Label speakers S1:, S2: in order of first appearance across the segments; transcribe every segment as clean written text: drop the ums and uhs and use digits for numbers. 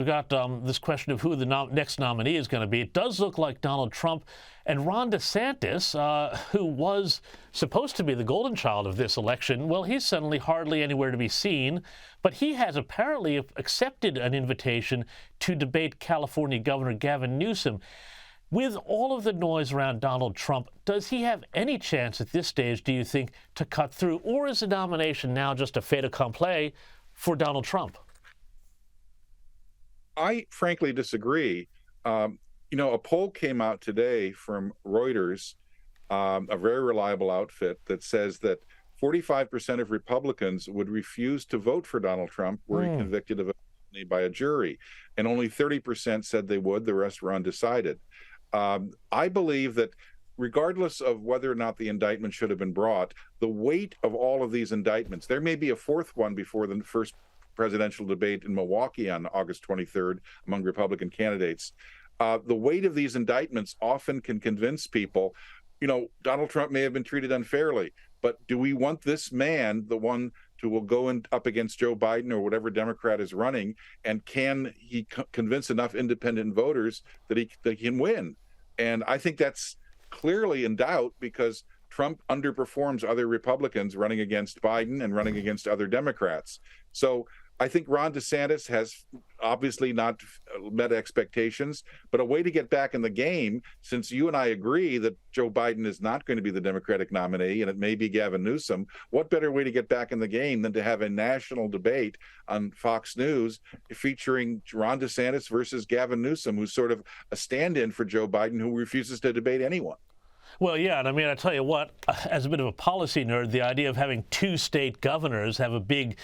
S1: We've got this question of who the next nominee is going to be. It does look like Donald Trump and Ron DeSantis, who was supposed to be the golden child of this election. Well, he's suddenly hardly anywhere to be seen, but he has apparently accepted an invitation to debate California Governor Gavin Newsom. With all of the noise around Donald Trump, does he have any chance at this stage, do you think, to cut through? Or is the nomination now just a fait accompli for Donald Trump?
S2: I frankly disagree. A poll came out today from Reuters, a very reliable outfit, that says that 45% of Republicans would refuse to vote for Donald Trump were he convicted of a felony by a jury, and only 30% said they would. The rest were undecided. I believe that regardless of whether or not the indictment should have been brought, the weight of all of these indictments, there may be a fourth one before the first presidential debate in Milwaukee on August 23rd among Republican candidates. The weight of these indictments often can convince people, Donald Trump may have been treated unfairly, but do we want this man, the one who will go up against Joe Biden or whatever Democrat is running, and can he convince enough independent voters that he can win? And I think that's clearly in doubt because Trump underperforms other Republicans running against Biden and running against other Democrats. So I think Ron DeSantis has obviously not met expectations, but a way to get back in the game, since you and I agree that Joe Biden is not going to be the Democratic nominee and it may be Gavin Newsom, what better way to get back in the game than to have a national debate on Fox News featuring Ron DeSantis versus Gavin Newsom, who's sort of a stand-in for Joe Biden, who refuses to debate anyone.
S1: Well, yeah, and I mean, I tell you what, as a bit of a policy nerd, the idea of having two state governors have a big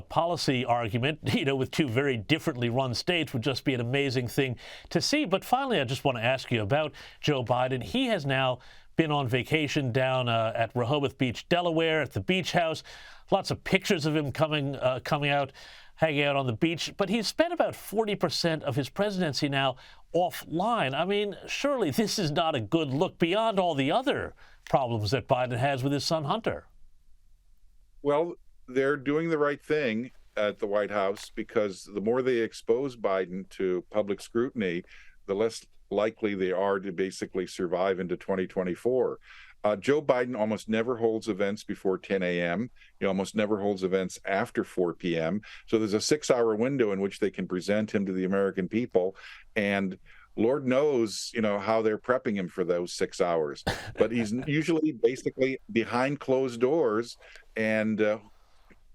S1: policy argument, with two very differently run states would just be an amazing thing to see. But finally, I just want to ask you about Joe Biden. He has now been on vacation down at Rehoboth Beach, Delaware, at the beach house. Lots of pictures of him coming out, hanging out on the beach. But he's spent about 40% of his presidency now offline. I mean, surely this is not a good look beyond all the other problems that Biden has with his son Hunter.
S2: Well, they're doing the right thing at the White House because the more they expose Biden to public scrutiny, the less likely they are to basically survive into 2024. Joe Biden almost never holds events before 10 a.m. He almost never holds events after 4 p.m. So there's a 6-hour window in which they can present him to the American people. And Lord knows, how they're prepping him for those 6 hours. But he's usually basically behind closed doors and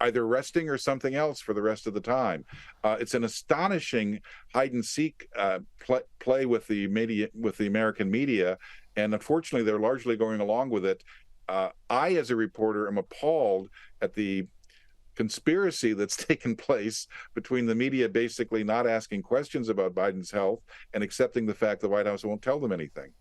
S2: either resting or something else for the rest of the time. It's an astonishing hide and seek play with the media, with the American media. And unfortunately, they're largely going along with it. I, as a reporter, am appalled at the conspiracy that's taken place between the media basically not asking questions about Biden's health and accepting the fact the White House won't tell them anything.